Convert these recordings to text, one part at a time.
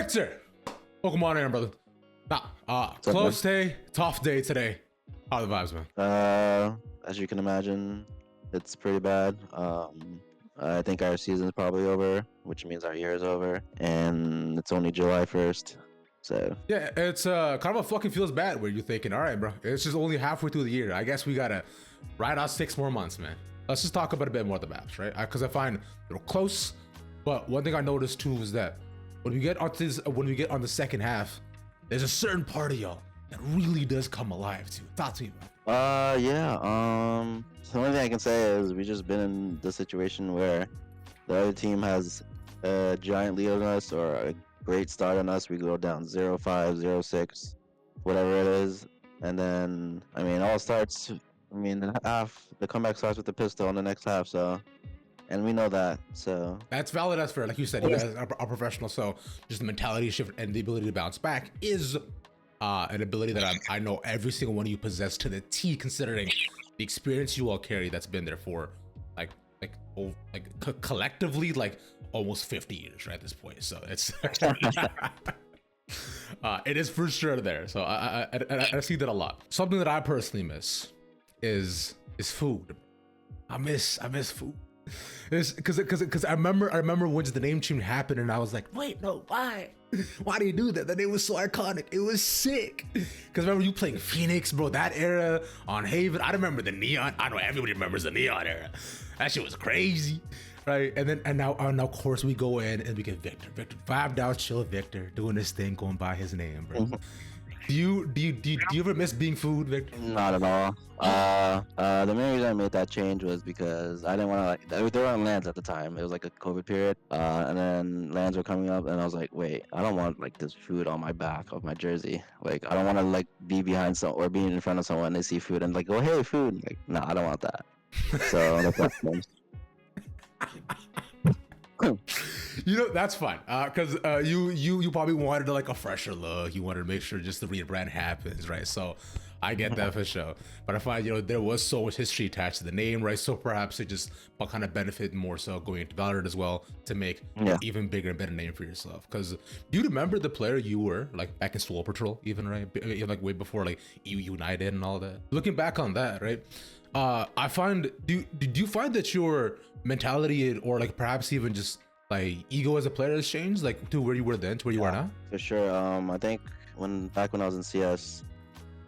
Victor, welcome on in, brother. Close day, tough day today. How are the vibes, man? As you can imagine, it's pretty bad. I think our season's probably over, which means our year is over, and it's only July 1st. So yeah, it's kind of a fucking feels bad where you're thinking, all right, bro, it's just only halfway through the year. I guess we gotta ride out 6 more months, man. Let's just talk about a bit more of the maps, right? Because I find they're close, but one thing I noticed too is that when we get onto this, when we get on the second half, there's a certain part of y'all that really does come alive too. Talk to me about it. yeah. The only thing I can say is we just been in the situation where the other team has a giant lead on us or a great start on us. We go down 0-5, 0-6, whatever it is, and then it all starts. The comeback starts with the pistol in the next half. So, and we know that. So that's valid. That's fair. Like you said, you guys are professional. So just the mentality shift and the ability to bounce back is an ability that I know every single one of you possess to the T, considering the experience you all carry that's been there for collectively like almost 50 years right at this point. So it's it is for sure there. So I see that a lot. Something that I personally miss is food. I miss food. Because I remember when the name change happened and I was like, wait, no, why do you do that? That name was so iconic. It was sick. Because remember you playing Phoenix, bro, that era on Haven. I remember the Neon. I know everybody remembers the Neon era. That shit was crazy, right? And now of course we go in and we get Victor 5 down, chill Victor doing this thing, going by his name, bro. Do you ever miss being food, Victor? Not at all. The main reason I made that change was because I didn't want to they were on lands at the time. It was like a COVID period, and then lands were coming up, and I was like, wait, I don't want like this food on my back of my jersey. Like I don't want to like be behind some or be in front of someone and they see food and like go, hey, food. Like no, I don't want that. So that's you know, that's fine, because you probably wanted like a fresher look. You wanted to make sure just the rebrand happens, right? So I get that for sure. But I find, there was so much history attached to the name, right? So perhaps it just kind of benefit more so going into Valorant as well to make an even bigger and better name for yourself. Because do you remember the player you were like back in Swole Patrol, even, right? Like way before like EU United and all that. Looking back on that, right? I find, did you find that your mentality or like perhaps even just like ego as a player has changed, like to where you were then to where you are now? For sure. I think back when I was in CS,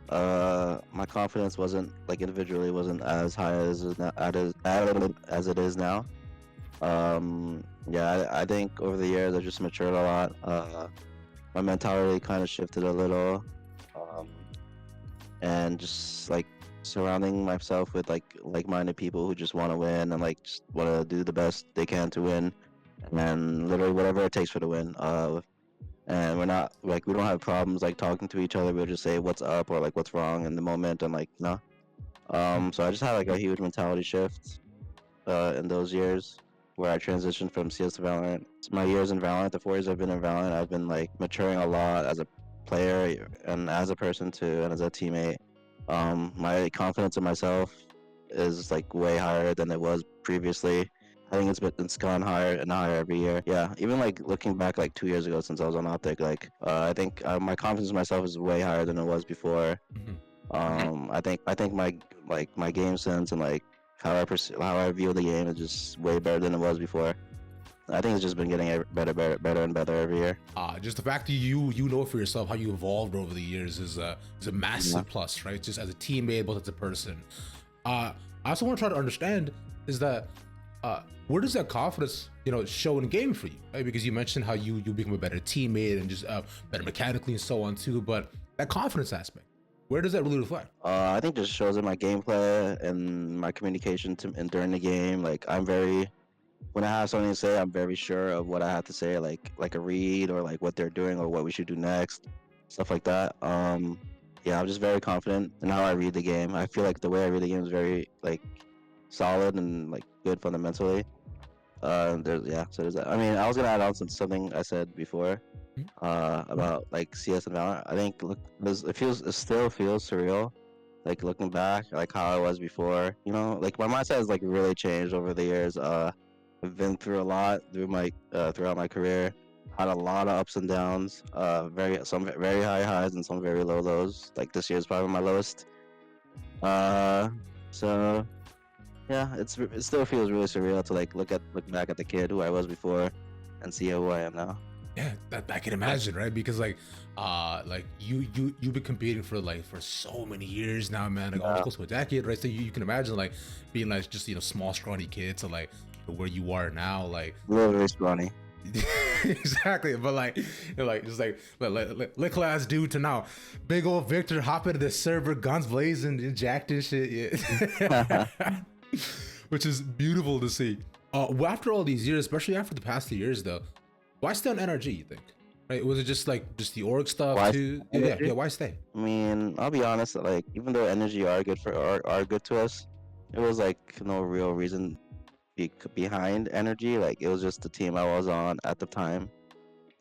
my confidence wasn't like individually wasn't as high as it is now. I think over the years I just matured a lot. My mentality kind of shifted a little, and just like surrounding myself with like-minded people who just want to win and like just want to do the best they can to win, and literally whatever it takes for the win. And we're not like, we don't have problems like talking to each other. We'll just say what's up or like what's wrong in the moment, and like no. So I just had like a huge mentality shift in those years where I transitioned from CS to Valorant. My years in Valorant, the 4 years I've been in Valorant, I've been like maturing a lot as a player and as a person too, and as a teammate. My confidence in myself is like way higher than it was previously. I think it's gone higher and higher every year. Yeah, even like looking back like 2 years ago since I was on Optic, like I think my confidence in myself is way higher than it was before. I think my game sense and like how I view the game is just way better than it was before. I think it's just been getting better and better every year. Just the fact that you know for yourself how you evolved over the years is a massive plus, right? Just as a teammate, both as a person. I also want to try to understand is that where does that confidence show in game for you, right? Because you mentioned how you become a better teammate and just better mechanically and so on too, but that confidence aspect, where does that really reflect? I think just shows in my gameplay and my communication and during the game. Like when I have something to say, I'm very sure of what I have to say, like a read or like what they're doing or what we should do next, stuff like that. I'm just very confident in how I read the game. I feel like the way I read the game is very like solid and like good fundamentally. So there's that. I was gonna add on something I said before about like CS and Valorant. I think it still feels surreal, like looking back, like how I was before. Like my mindset has like really changed over the years. I've been through a lot throughout my career, had a lot of ups and downs. Some very high highs and some very low lows. Like this year is probably my lowest. Uh, so yeah, it still feels really surreal to like look back at the kid who I was before, and see who I am now. Yeah, that I can imagine, right? Because like you've been competing for so many years now, man. Like almost close to a decade, right? So you can imagine like being like just small scrawny kid to like where you are now, like Really scrawny. exactly. But like just like little ass dude to now big old Victor hopping to the server, guns blazing, and jacked and shit. Yeah. Which is beautiful to see. Well, after all these years, especially after the past 2 years, though, why stay on NRG? You think? Right? Was it just the org stuff Why too? stay on Yeah, NRG? yeah. Why stay? I mean, I'll be honest. Like, even though NRG are good to us, it was like no real reason behind NRG. Like, it was just the team I was on at the time.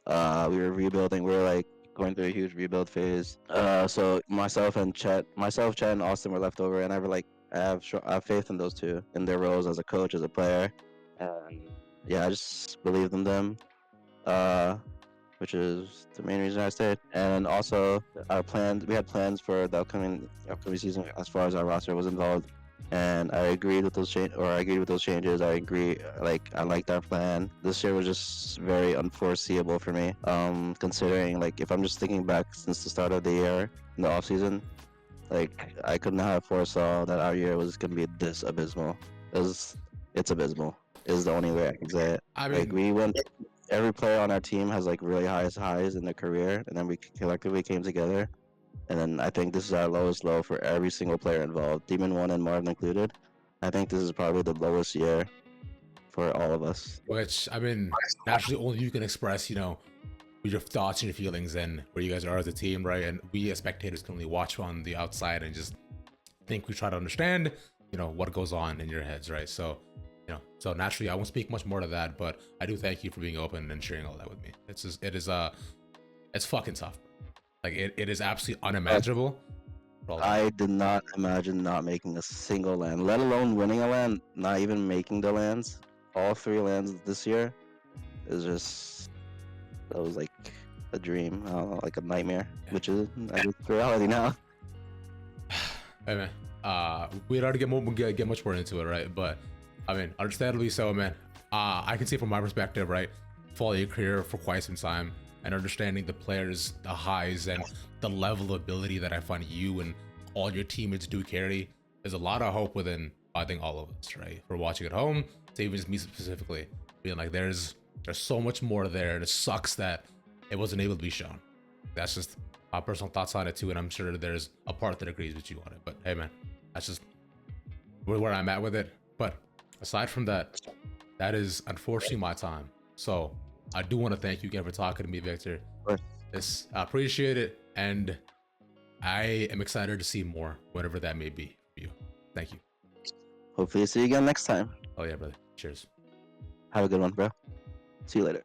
We were rebuilding. We were like going through a huge rebuild phase. So Chet, and Austin were left over, and I have faith in those two, in their roles as a coach, as a player, and yeah, I just believed in them. Which is the main reason I stayed. And also, we had plans for the upcoming season as far as our roster was involved. And I agreed with those changes. I agree, I liked our plan. This year was just very unforeseeable for me. Considering like if I'm just thinking back since the start of the year in the off season, like I could not have foresaw that our year was gonna be this abysmal. It's abysmal. Is the only way I can say it. I Like mean, we went every player on our team has like really highs in their career, and then we collectively came together. And then I think this is our lowest low for every single player involved, Demon One and Marvin included. I think this is probably the lowest year for all of us. which I mean, naturally, only you can express, your thoughts and your feelings and where you guys are as a team, right? And we as spectators can only watch on the outside and just think we try to understand, what goes on in your heads, right? So naturally, I won't speak much more to that, but I do thank you for being open and sharing all that with me. It's fucking tough. Like it is absolutely unimaginable. I did not imagine not making a single land, let alone winning a land, not even making the lands. All 3 lands this year is just, that was like a dream, I don't know, like a nightmare, which is reality now. Hey man, we'd already get much more into it, right? But I mean, understandably so, man. I can see from my perspective, right, following your career for quite some time and understanding the players, the highs, and the level of ability that I find you and all your teammates do carry. There's a lot of hope within, I think, all of us, right? For watching at home, to even just me specifically, being like, there's so much more there, and it sucks that it wasn't able to be shown. That's just my personal thoughts on it too, and I'm sure there's a part that agrees with you on it. But hey, man, that's just where I'm at with it. But aside from that, that is unfortunately my time. So I do want to thank you again for talking to me, Victor. I appreciate it, and I am excited to see more, whatever that may be for you. Thank you. Hopefully see you again next time. Oh yeah, brother. Cheers. Have a good one, bro. See you later.